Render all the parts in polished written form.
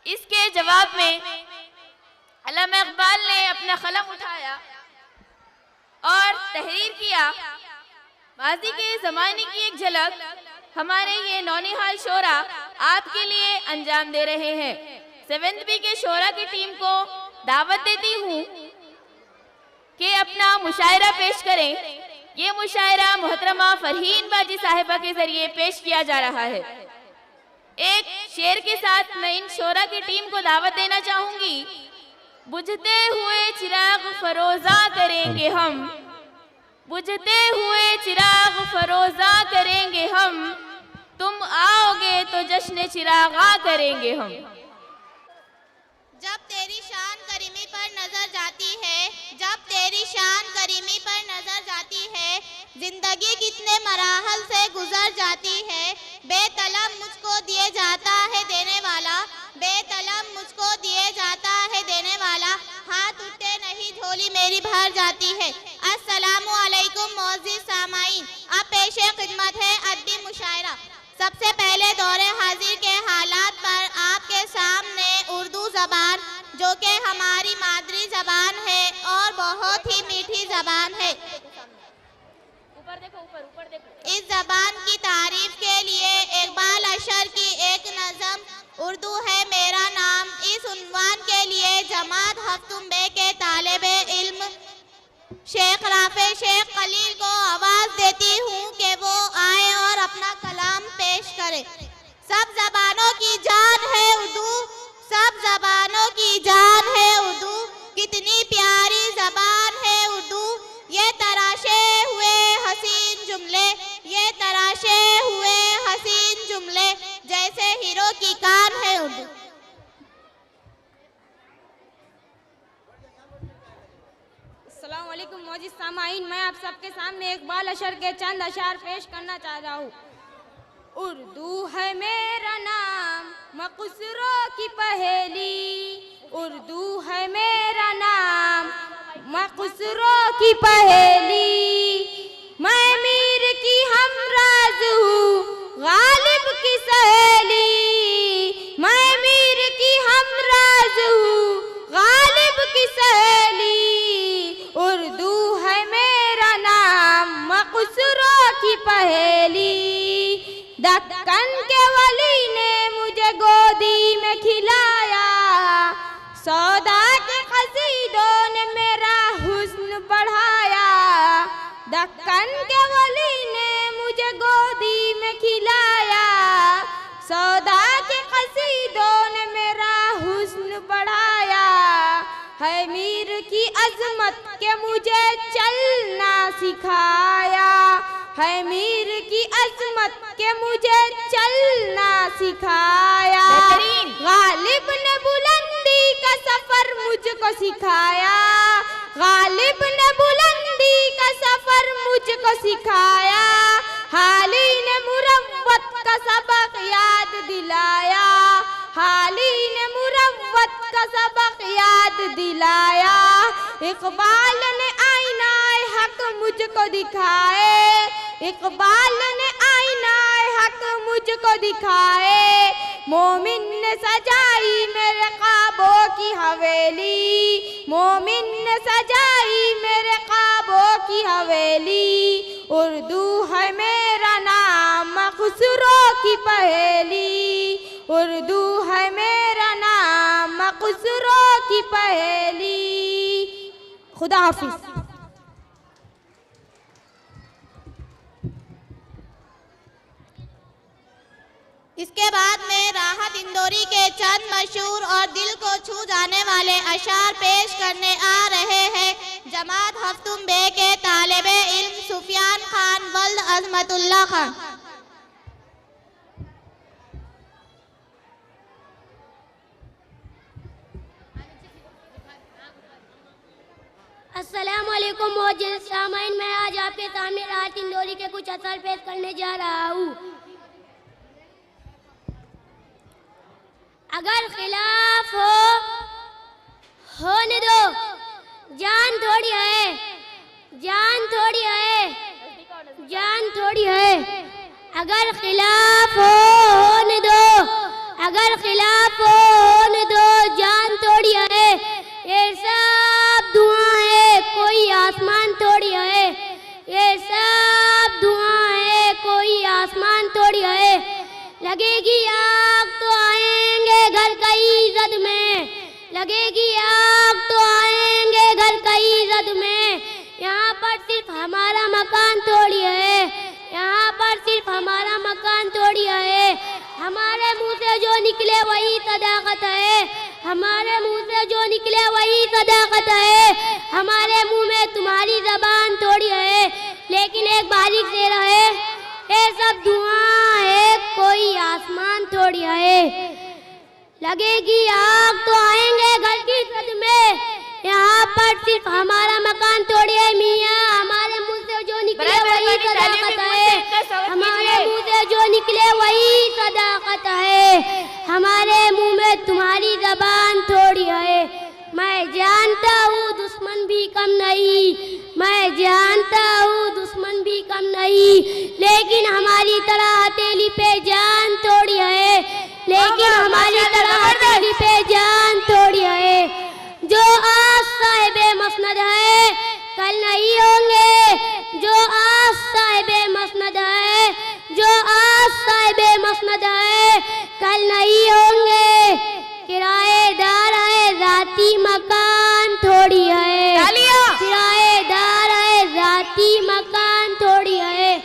इसके जवाब में अल्लामा इकबाल ने अपना कलम उठाया और तहरीर किया। माजी के ज़माने की एक झलक हमारे ये नौनिहाल शोरा आपके लिए अंजाम दे रहे हैं। 7th बी के शोरा की टीम को दावत देती हूँ कि अपना मुशायरा पेश करें। ये मुशायरा मोहतरमा फरहीन बाजी साहिबा के जरिए पेश किया जा रहा है। एक शेर के साथ मैं इन शोरा की टीम को दावत देना चाहूंगी। बुझते हुए चिराग फरोजा करेंगे हम, बुझते हुए चिराग फरोजा करेंगे हम, तुम आओगे तो जश्न चिरागा करेंगे हम। जब तेरी शान करीमी पर नजर जाती है, जब तेरी शान करीमी पर नजर जाती है, जिंदगी कितने मराहल से गुजर जाती है। बेतलब मुझको दिए जाता है देने वाला, बेतलब मुझको दिए जाता है देने वाला, हाथ उठते नहीं झोली मेरी भर जाती है। अस्सलामु अलैकुम मोअज़्ज़िज़ सामाईन, अब पेशे खिदमत है अदबी मुशायरा। सबसे पहले दौरे हाजिर के हालात पर आपके सामने उर्दू ज़बान, जो कि हमारी मादरी ज़बान है और बहुत ही मीठी ज़बान है, ऊपर देखो, ऊपर देखो। इस ज़बान की तारीफ के लिए इकबाल अशर की एक नज़म उर्दू है मेरा नाम। इस उन्वान के लिए जमात हफ्तुम्बे के तालिबे इल्म शेख राफे शेख खलील को आवाज़ देती हूँ कि वो आए और अपना कलाम पेश करें। सब ज़बानों की जान है उर्दू, सब ज़बानों की जान है उर्दू, कितनी प्यारी ज़बान है उर्दू। ये तराशे हुए हसीन जुमले, ये तराशे हुए हसीन जुमले, जैसे हीरो की कान है उर्दू। अस्सलाम वालेकुम मोअज़्ज़िज़ सामाईन, मैं आप सबके सामने इकबाल अशर के चंद अशार पेश करना चाह रहा हूँ। उर्दू है मेरा नाम मक़सूरों की पहेली, उर्दू है मेरा नाम मक़सूरों की पहेली। मैं मीर की हमराज हूँ गालिब की सहेली, मैं मीर की हमराज हूँ गालिब की सहेली। उर्दू है मेरा नाम मक़सूरों की पहेली। दक्कन के वली ने मुझे गोदी में खिलाया, सौदा के क़सीदों ने मेरा हुस्न बढ़ाया। दक्कन के वली ने मुझे गोदी में खिलाया, सौदा के क़सीदों ने मेरा हुस्न बढ़ाया। है मीर की अज़मत के मुझे चलना सिखाया, है मीर की अज़मत के मुझे चलना सिखाया। गालिब ने बुलंदी का सफ़र मुझको सिखाया, गालिब ने बुलंदी का सफ़र मुझको सिखाया। हाली ने मुरव्वत का सबक याद दिलाया, हाली ने मुरव्वत का सबक याद दिलाया। इकबाल ने आईनाए हक मुझको दिखाए, इकबाल ने आईनाए हक मुझको दिखाए। मोमिन ने सजाई मेरे ख्वाबों की हवेली, मोमिन ने सजाई मेरे ख्वाबों की हवेली। उर्दू है मेरा नाम मक़सूरों की पहेली, उर्दू है मेरा नाम मक़सूरों की पहेली। खुदा हाफिज़। इसके बाद में राहत इंदौरी के चंद मशहूर और दिल को छू जाने वाले अशार पेश करने आ रहे हैं जमात हफ्तुम्बे के तालिबे इल्म सुफियान खान वल्द अज़मतुल्लाह खान। अस्सलाम वालेकुम मोअज़्ज़िज़ सामाईन, मैं आज आपके सामने राहत इंदौरी के कुछ असर पेश करने जा रहा हूँ। अगर खिलाफ हो होने दो, जान थोड़ी है, जान थोड़ी है, जान थोड़ी है। अगर खिलाफ हो होने दो, अगर खिलाफ हो होने लगेगी आग तो आएंगे घर कई इज्जत में, लगेगी आग तो आएंगे घर कई इज्जत में। यहाँ पर सिर्फ हमारा मकान थोड़ी है, यहाँ पर सिर्फ हमारा मकान थोड़ी है। हमारे मुंह से जो निकले वही सदाकत है, हमारे मुंह से जो निकले वही सदाकत है। हमारे मुंह में तुम्हारी जबान थोड़ी है, लेकिन एक बारीक शेर है, ये सब धुआं है कोई आसमान थोड़ी है। लगेगी आग तो आएंगे घर की छत में, यहाँ पर सिर्फ हमारा मकान थोड़ी है मियाँ। हमारे मुंह से जो निकले वही सदाकत है, हमारे मुंह से जो निकले वही सदाकत है। हमारे मुंह में तुम्हारी जबान थोड़ी है। मैं जानता हूँ दुश्मन भी कम नहीं, मैं जानता हूँ दुश्मन भी कम नहीं, लेकिन हमारी तरह हथेली पे जान थोड़ी है, लेकिन हमारी तरह हथेली पे जान थोड़ी है। जो आज साहिबे मसनद है कल नहीं होंगे, जो आज साहिबे मसनद है, जो आज साहिबे मसनद है कल नहीं होंगे। किराएदार है जाती मकान थोड़ी है, किराएदार है जाती मकान थोड़ी है।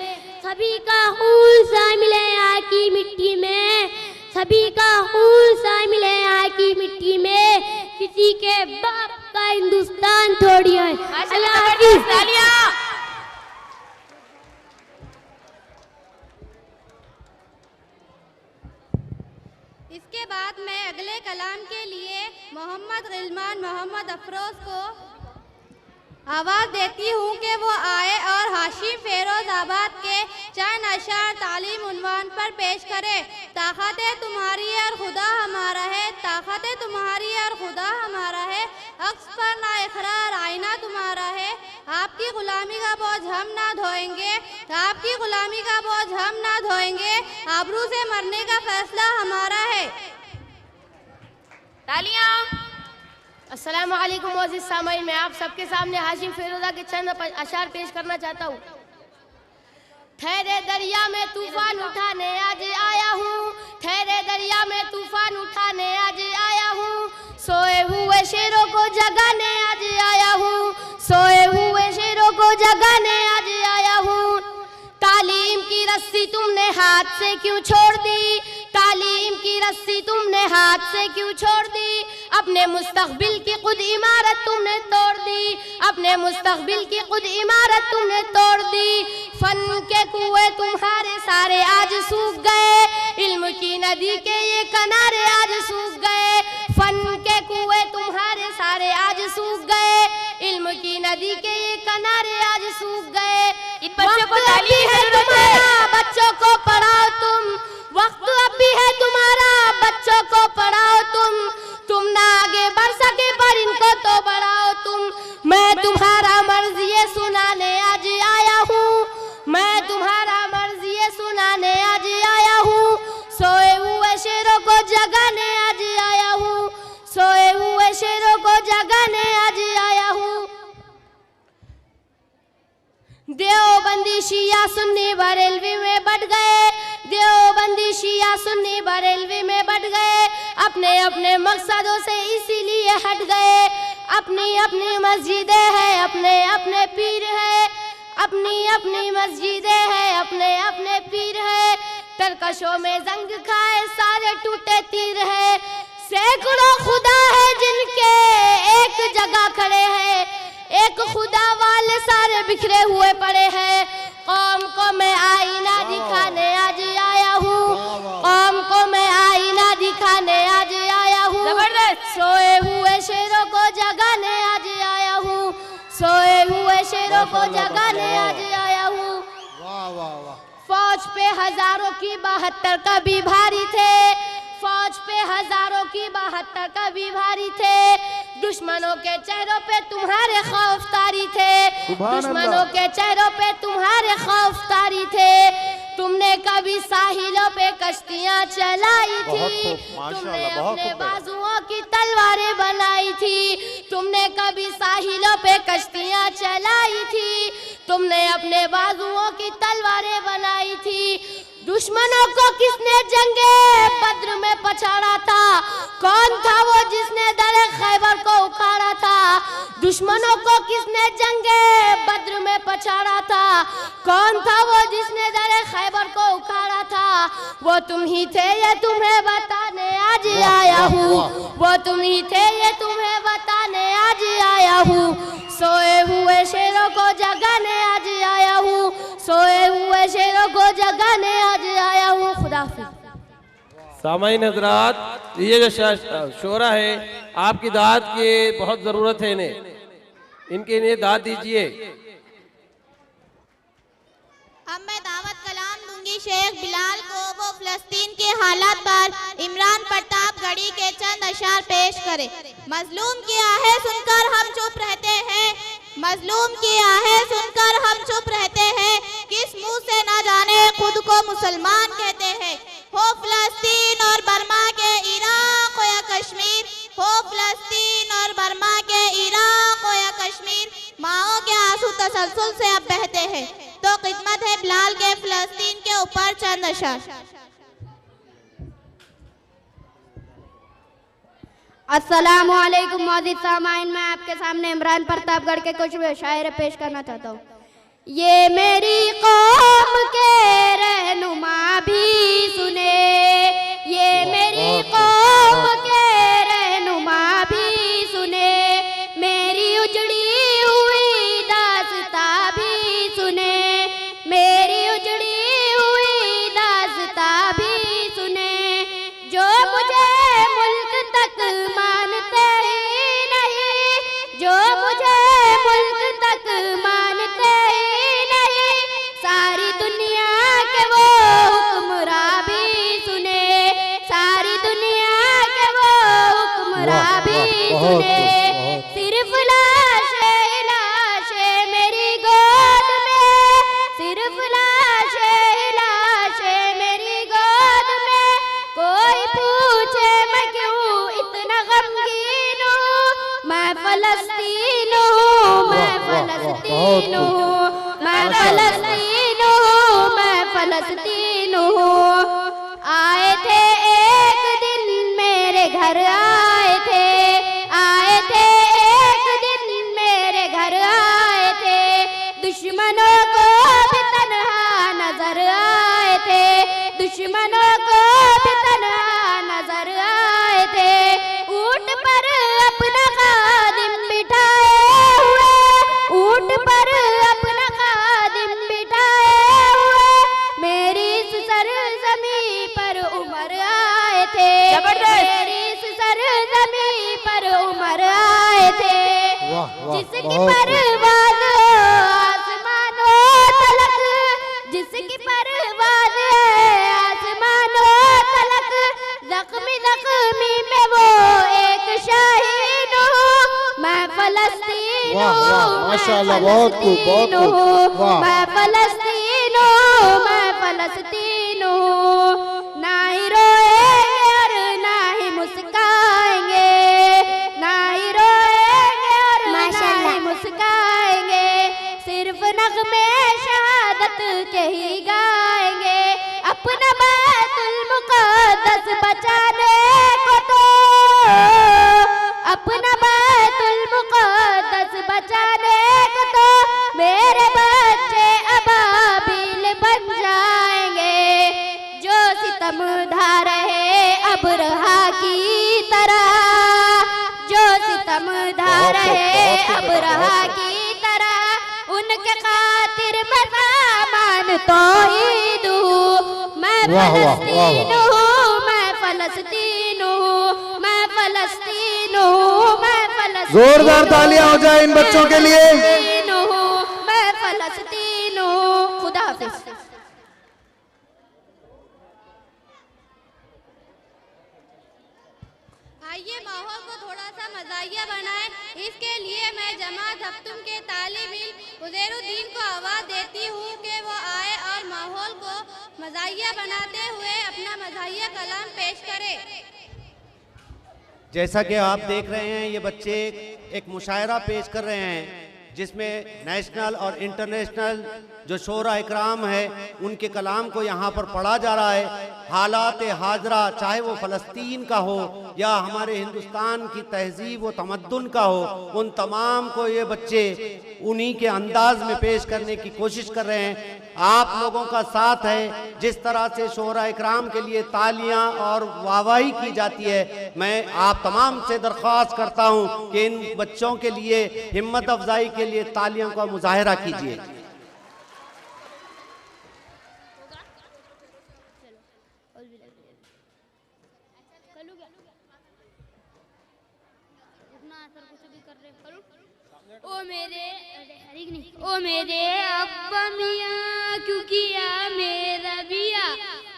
सभी का खून शामिल है यहाँ की मिट्टी में, सभी का खून शामिल है यहाँ की मिट्टी में। किसी के बाप का हिंदुस्तान थोड़ी है। अल्लाह हाफिज़। इसके बाद मैं अगले कलाम के लिए मोहम्मद गिलमान मोहम्मद अफरोज को आवाज़ देती हूँ कि वो आए और हाशिम फेरोज़ाबाद के चंद अशार तालीम उन्वान पर पेश करे। ताकतें तुम्हारी और खुदा हमारा है, ताकतें तुम्हारी और खुदा हमारा है, अक्स पर ना इकरार आईना तुम्हारा है। आपकी गुलामी का बोझ हम ना ढोएंगे, आपकी गुलामी का बोझ हम ना ढोएंगे, आबरू से मरने का फैसला हमारा है। तालियां। अस्सलाम वालेकुम मोअज़्ज़िज़ सामईन, मैं आप सबके सामने हाशिम फेरोज़ा के चंद अशार पेश करना चाहता हूँ। ठहरे दरिया में तूफान उठाने आज आया हूँ, ठहरे दरिया में तूफान उठाने आज आया हूँ, सोए हुए शेरों को जगाने आज आया हूँ, सोए हुए शेरों को जगाने आज आया हूँ। तालीम की रस्सी तुमने हाथ से क्यों छोड़ दी, तालीम की रस्सी तुमने हाथ से क्यों छोड़ दी, अपने मुस्तकबिल की खुद इमारत तुमने तोड़ दी, अपने मुस्तकबिल की खुद इमारत तुमने तोड़ दी। फन के कुएं तुम्हारे सारे आज सूख गए, इल्म की नदी के ये किनारे आज सूख गए, फन के कुएं तुम्हारे सारे आज सूख गए, इल्म की नदी के ये किनारे आज सूख गए। इन बच्चों को तालीम है तुम्हारा, बच्चों को पढ़ाओ तुम, वक्त अब भी है तुम्हारा, बच्चों को पढ़ाओ तुम ना आगे बढ़ सके पर इनको तो बढ़ाओ तुम। मैं तुम्हारा मर्ज ये सुनाने आज आया हूँ, मैं तुम्हारा मर्ज ये सुनाने आज आया हूँ, सोए हुए शेरों को जगाने आज आया हूँ, सोए हुए शेरों को जगाने आज आया हूँ। देवबंदी शिया सुन्नी बरेलवी में बढ़ गए, देवबंदी शिया सुन्नी बरेलवी में बढ़ गए, अपने अपने मकसदों से इसीलिए हट गए। अपनी अपनी मस्जिदें हैं, अपने अपने पीर है, अपनी अपनी मस्जिदें हैं, अपने अपने पीर है, तरकशों में जंग खाए सारे टूटे तीर है। सैकड़ों खुदा है जिनके एक जगह खड़े हैं, एक खुदा वाले सारे बिखरे हुए पड़े हैं। कौम को मैं आईना दिखाने आज आया हूँ, कौम को मैं आईना दिखाने आज आया हूँ, सोए हुए शेरों को जगाने आज आया हूँ, सोए हुए शेरों को जगाने आज आया हूँ। फौज पे हजारों की 72 कभी भारी थे, फौज पे हजारों की 72 कभी भारी थे, दुश्मनों के चेहरों पे तुम्हारे खौफ तारी थे, दुश्मनों के चेहरों पे तुम्हारे खौफ तारी थे। तुमने कभी साहिलों पे कश्तियां चलाई थी, तुमने अपने बाजुओं की तलवारें बनाई थी, तुमने कभी साहिलों पे कश्तियां चलाई थी, तुमने अपने बाजुओं की तलवारें बनाई थी। दुश्मनों को किसने जंगे बद्र में पछाड़ा था? कौन था वो जिसने दरे खैबर को उखाड़ा था? दुश्मनों को किसने जंगे बद्र में पछाड़ा था? कौन था वो जिसने दरे खैबर को उखाड़ा था? वो तुम ही थे ये तुम्हें बताने आज आया हूँ, वो तुम ही थे ये तुम्हें बताने आज आया हूँ। सोए हुए शेरों को जगाने आज आया हूँ, सोए हुए शेरों को जगाने आज आया हूँ। खुदा हाफिज़। सामाईन हजरात, ये जो शोरा है आपकी दाद की बहुत ज़रूरत है इन्हें, इनके दाद दीजिए। अब मैं दावत कलाम दूंगी शेख बिलाल को, वो फिलिस्तीन के हालात पर इमरान प्रतापगढ़ी के चंद अशार पेश करे। मजलूम की आहें सुनकर हम चुप रहते हैं, मजलूम की आहें सुनकर हम चुप रहते हैं, किस मुंह से न जाने खुद को मुसलमान कहते हैं। हो फिलिस्तीन और बर्मा के इराक हो या कश्मीर, हो फिलिस्तीन और बर्मा के इराक हो या कश्मीर, माओ के आंसू तसलसल से अब बहते हैं। तो खिदमत है बिलाल के फिलिस्तीन के ऊपर चंद अशार। अस्सलामु अलैकुम मोअज़्ज़िज़ सामाईन, मैं आपके सामने इमरान प्रतापगढ़ के कुछ शायर पेश करना चाहता हूँ। ये मेरी कौम के रहनुमा भी सुने, ये मेरी कौम के रहनुमा भी सुने, मेरी उजड़ी हुई दास्ता भी सुने, मेरी उजड़ी हुई दास्ता भी सुने। जो मुझे मुल्क तक मानते ही नहीं, जो मुझे मुल्क तक मानते ही नहीं, सारी दुनिया के वो हुक्मरां भी सुने, सारी दुनिया के वो हुक्मरां भी सुने। सिर्फ लाशें लाशें मेरी गोद में, सिर्फ लाशें लाशें मेरी गोद में, कोई पूछे मैं क्यों इतना गमगीन हूँ। मैं फलस्तीन हूँ, मैं फलस्तीन हूँ, मैं फलस्तीन हूँ, मैं फलस्तीन हूँ। आए थे एक दिन मेरे घर आए थे, आए थे एक दिन मेरे घर आए थे, दुश्मनों को भी तन्हा नजर आए थे, दुश्मनों को भी तन्हा नजर आए थे। ऊंट पर अपना खादिम बिठाए हुए, ऊंट पर अपना खादिम बिठाए हुए, मेरी इस सरजमी पर उमर आए थे, मेरी इस सरजमी पर उमर आए थे। जिसकी परवाज़ आसमानों तलक, जिसकी परवाज़ आसमानों तलक, ज़ख्मी ज़ख्मी में वो एक शाहीन हूँ। मैं फलस्तीन हूँ, माशाअल्लाह, बहुत खूब, बहुत खूब, वाह। मैं फलस्तीन हूँ, मैं फलस्तीन हूँ। ना ही रोएंगे और ना ही मुस्काएंगे, ना ही रोएंगे और ना ही मुस्काएंगे, सिर्फ नग़्मे शहादत के ही गाएंगे। अपना बैतुल मुक़द्दस बचाने को तो, अपना बैतुल मुक़द्दस बचाने को तो, मेरे बच्चे अबाबिल बन जाएंगे। जो सितम ढा रहे अबरहा की तरह, जो सितम ढा रहे अबरहा की तरह, उनके खातिर मैं सामान तौहीद हूँ। मैं फलस्तीन हूँ, मैं फलस्तीन हूँ, मैं फलस्तीन हूँ, मैं फलस्तीन। जोरदार तालियां हो जाए इन बच्चों के लिए। मैं फलस्तीन हूँ। खुदा हाफिज़। आइए माहौल को थोड़ा सा मज़ाहिया बनाएं, इसके लिए मैं जमात हफ्तुम के तालिब इल्म उज़ैरुद्दीन को आवाज़ देती हूँ कि वो आए और माहौल को मज़ाहिया बनाते हुए अपना मज़ाहिया कलाम पेश करे। जैसा कि आप देख रहे हैं, ये बच्चे एक मुशायरा पेश कर रहे हैं जिसमें नेशनल और इंटरनेशनल जो शोरा इकराम है उनके कलाम को यहाँ पर पढ़ा जा रहा है। हालात हाजरा चाहे वो फ़लस्तीन का हो या हमारे हिंदुस्तान की तहजीब व तमद्दुन का हो, उन तमाम को ये बच्चे उन्हीं के अंदाज में पेश करने की कोशिश कर रहे हैं। आप लोगों का साथ है। जिस तरह से शोरा इकराम के लिए तालियां और वाहवाही की जाती है, मैं आप तमाम से दरख्वास्त करता हूं कि इन बच्चों के लिए हिम्मत अफजाई के लिए तालियों का मुजाहिरा कीजिए। ओ मेरे अब्बा मियाँ क्यों किया मेरा बिया,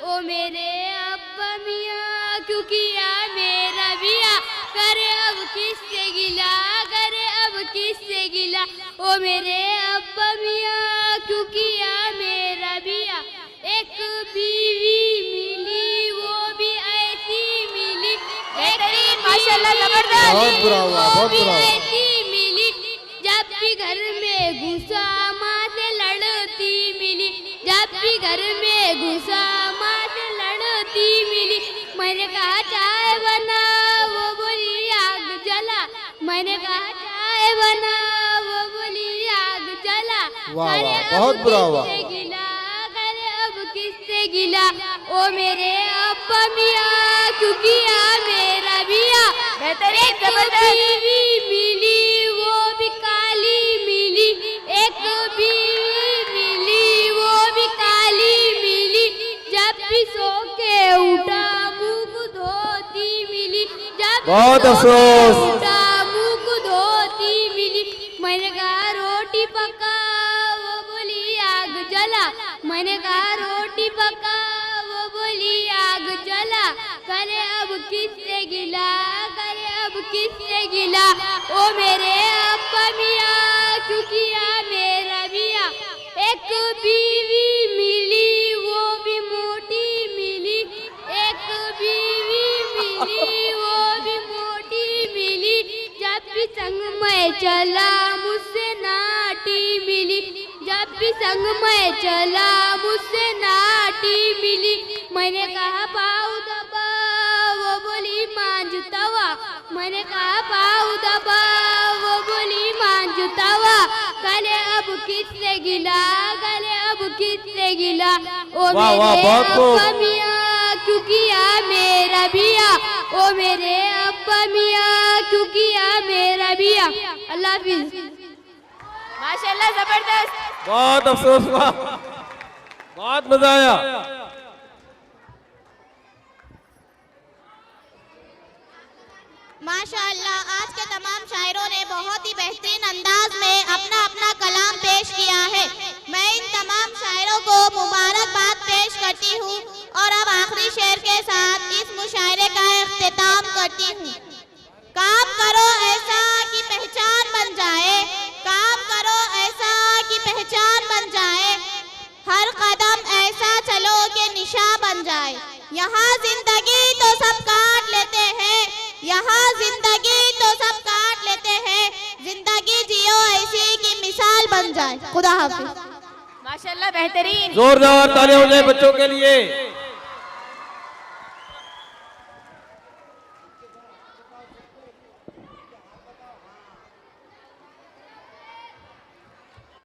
ओ मेरे अब्बा मियाँ क्यों किया मेरा बिया, करे अब किससे गिला, करे अब किससे गिला, ओ मेरे अब्बा मियाँ क्यों किया मेरा बिया। एक बीवी मिली वो भी ऐसी मिली, बेहतरीन माशाल्लाह जबरदस्त। बहुत बुरा हुआ, बहुत बुरा हुआ। जब भी घर में घुसा माँ से लड़ती मिली, जब भी घर में घुसा माँ से लड़ती मिली, मैंने कहा चाय बना वो बोली आग जला, मैंने कहा चाय बना वो बोली आग जला। वाह वाह, बहुत बुरा हुआ। गिला करे अब किससे गिला, ओ मेरे अब्बा मियाँ क्यों किया मेरा बिया। बेहतरीन जबरदस्त। बीवी मिली वो भी काली मिली, एक बीवी मिली वो भी काली मिली, जब भी सो के उठा मुँह धोती मिली, जब बहुत भी सो के अफसोस। उठा मुँह धोती मिली, मैंने कहा रोटी पका वो बोली आग जला, मैंने कहा रोटी पका वो बोली आग जला, करे अब किससे गिला, करे अब किससे गिला, ओ मेरे अब्बा मियाँ क्यों किया मेरा बिया। एक बीवी मिली वो भी मोटी मिली, एक बीवी मिली वो भी मोटी मिली, जब भी संग में चला मुझसे नाटी मिली, जब भी संग में चला मुझसे नाटी मिली, मैंने कहा पाँव दबा वो बोली मांझ तवा, मैंने कहा पाँव दबा वो बोली मांझ तवा, गले अब किससे गिला, गले अब किससे गिला, ओ वाह वाह, मेरे बहुत खूब। अब्बा मियाँ क्यों किया मेरा बिया, ओ मेरे अब्बा मियाँ क्यों किया मेरा बिया। अल्लाह हाफिज। माशाल्लाह जबरदस्त। बहुत अफसोस हुआ, बहुत मजा आया। माशाअल्लाह, आज के तमाम शायरों ने बहुत ही बेहतरीन अंदाज में अपना अपना कलाम पेश किया है। मैं इन तमाम शायरों को मुबारकबाद पेश करती हूँ और अब आखिरी शेर के साथ इस मुशायरे का इख्तिताम करती हूँ। काम करो ऐसा कि पहचान बन जाए, काम करो ऐसा कि पहचान बन जाए, हर कदम ऐसा चलो कि निशा बन जाए। यहाँ जिंदगी तो सब काट लेते हैं, यहाँ जिंदगी तो सब काट लेते हैं, जिंदगी जियो ऐसी कि मिसाल बन जाए। खुदा हाफिज। माशाल्लाह बेहतरीन। जोरदार तालियां हो जाए बच्चों के लिए।